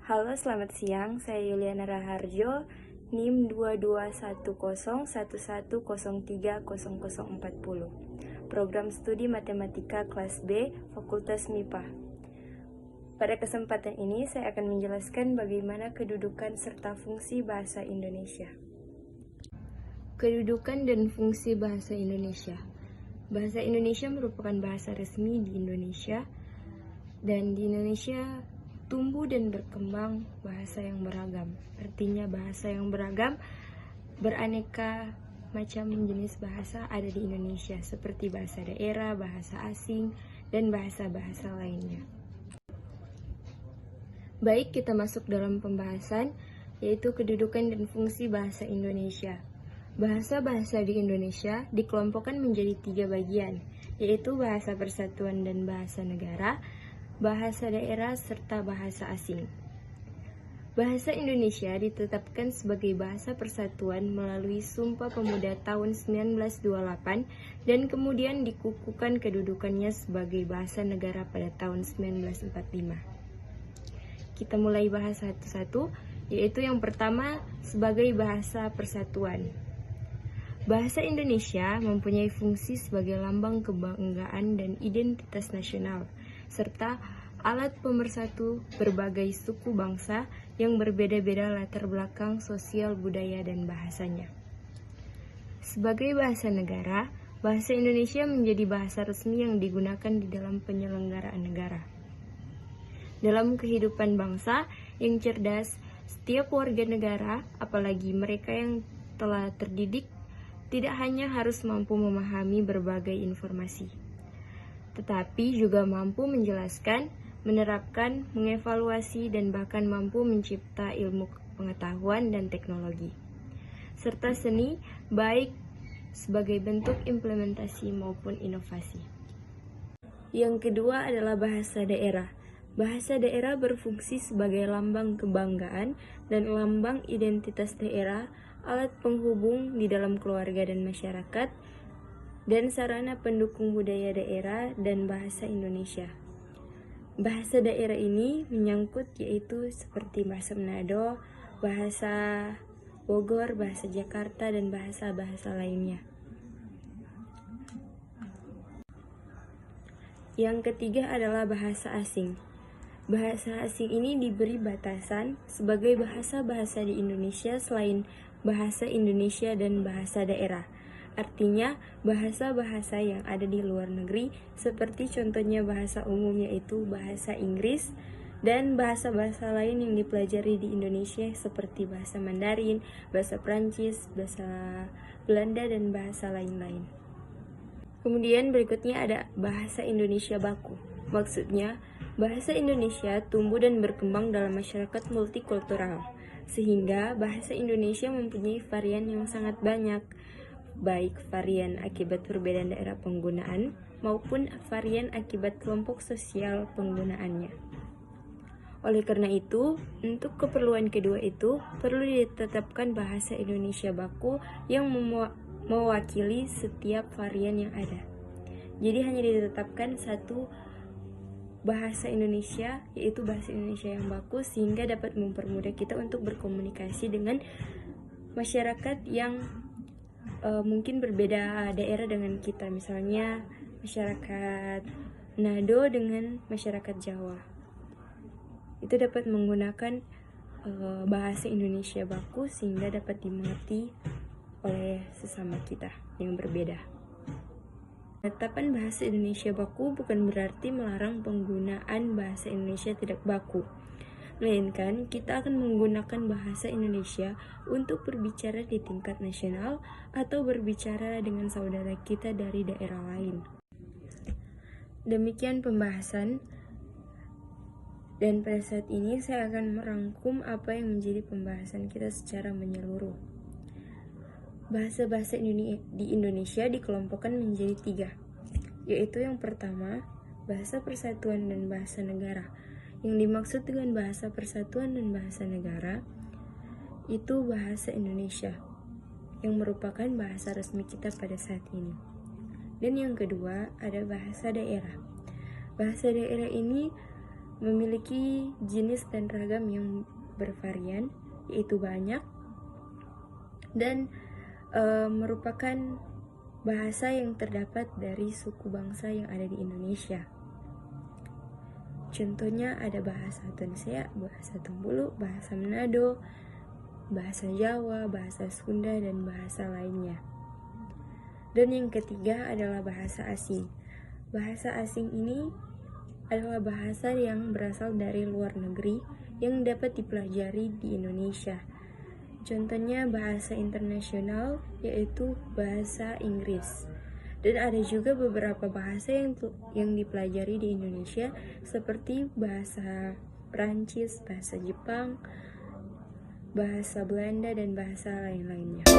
Halo, selamat siang. Saya Yuliana Raharjo, NIM 221011030040. Program Studi Matematika kelas B, Fakultas MIPA. Pada kesempatan ini, saya akan menjelaskan bagaimana kedudukan serta fungsi bahasa Indonesia. Kedudukan dan fungsi bahasa Indonesia. Bahasa Indonesia merupakan bahasa resmi di Indonesia, dan di Indonesia tumbuh dan berkembang bahasa yang beragam. Artinya bahasa yang beragam, beraneka macam jenis bahasa ada di Indonesia, seperti bahasa daerah, bahasa asing, dan bahasa-bahasa lainnya. Baik, kita masuk dalam pembahasan, yaitu kedudukan dan fungsi bahasa Indonesia. Bahasa-bahasa di Indonesia dikelompokkan menjadi 3 bagian, yaitu bahasa persatuan dan bahasa negara, bahasa daerah, serta bahasa asing. Bahasa Indonesia ditetapkan sebagai bahasa persatuan melalui Sumpah Pemuda tahun 1928 dan kemudian dikukuhkan kedudukannya sebagai bahasa negara pada tahun 1945. Kita mulai bahas satu-satu, yaitu yang pertama sebagai bahasa persatuan. Bahasa Indonesia mempunyai fungsi sebagai lambang kebanggaan dan identitas nasional, serta alat pemersatu berbagai suku bangsa yang berbeda-beda latar belakang sosial, budaya, dan bahasanya. Sebagai bahasa negara, bahasa Indonesia menjadi bahasa resmi yang digunakan di dalam penyelenggaraan negara. Dalam kehidupan bangsa yang cerdas, setiap warga negara, apalagi mereka yang telah terdidik, tidak hanya harus mampu memahami berbagai informasi, tetapi juga mampu menjelaskan, menerapkan, mengevaluasi, dan bahkan mampu mencipta ilmu pengetahuan dan teknologi, serta seni, baik sebagai bentuk implementasi maupun inovasi. Yang kedua adalah bahasa daerah. Bahasa daerah berfungsi sebagai lambang kebanggaan dan lambang identitas daerah, alat penghubung di dalam keluarga dan masyarakat, dan sarana pendukung budaya daerah dan bahasa Indonesia. Bahasa daerah ini menyangkut yaitu seperti bahasa Manado, bahasa Bogor, bahasa Jakarta, dan bahasa-bahasa lainnya. Yang ketiga adalah bahasa asing. Bahasa asing ini diberi batasan sebagai bahasa-bahasa di Indonesia selain bahasa Indonesia dan bahasa daerah. Artinya, bahasa-bahasa yang ada di luar negeri, seperti contohnya bahasa umum yaitu bahasa Inggris, dan bahasa-bahasa lain yang dipelajari di Indonesia seperti bahasa Mandarin, bahasa Prancis, bahasa Belanda, dan bahasa lain-lain. Kemudian berikutnya ada bahasa Indonesia baku. Maksudnya, bahasa Indonesia tumbuh dan berkembang dalam masyarakat multikultural, sehingga bahasa Indonesia mempunyai varian yang sangat banyak, baik varian akibat perbedaan daerah penggunaan maupun varian akibat kelompok sosial penggunaannya. Oleh karena itu, untuk keperluan kedua itu, perlu ditetapkan bahasa Indonesia baku yang mewakili setiap varian yang ada. Jadi hanya ditetapkan satu bahasa Indonesia, yaitu bahasa Indonesia yang baku, sehingga dapat mempermudah kita untuk berkomunikasi dengan masyarakat yang mungkin berbeda daerah dengan kita, misalnya masyarakat Manado dengan masyarakat Jawa. Itu dapat menggunakan bahasa Indonesia baku sehingga dapat dimengerti oleh sesama kita yang berbeda. Penetapan bahasa Indonesia baku bukan berarti melarang penggunaan bahasa Indonesia tidak baku, melainkan kita akan menggunakan bahasa Indonesia untuk berbicara di tingkat nasional atau berbicara dengan saudara kita dari daerah lain. Demikian pembahasan, dan pada saat ini saya akan merangkum apa yang menjadi pembahasan kita secara menyeluruh. Bahasa-bahasa di Indonesia dikelompokkan menjadi 3, yaitu yang pertama, bahasa persatuan dan bahasa negara. Yang dimaksud dengan bahasa persatuan dan bahasa negara itu bahasa Indonesia, yang merupakan bahasa resmi kita pada saat ini. Dan yang kedua ada bahasa daerah. Bahasa daerah ini memiliki jenis dan ragam yang bervarian, yaitu banyak, dan merupakan bahasa yang terdapat dari suku bangsa yang ada di Indonesia. Contohnya ada bahasa Tonsea, bahasa Tombulu, bahasa Manado, bahasa Jawa, bahasa Sunda, dan bahasa lainnya. Dan yang ketiga adalah bahasa asing. Bahasa asing ini adalah bahasa yang berasal dari luar negeri yang dapat dipelajari di Indonesia. Contohnya bahasa internasional yaitu bahasa Inggris. Dan ada juga beberapa bahasa yang dipelajari di Indonesia seperti bahasa Prancis, bahasa Jepang, bahasa Belanda, dan bahasa lain-lainnya.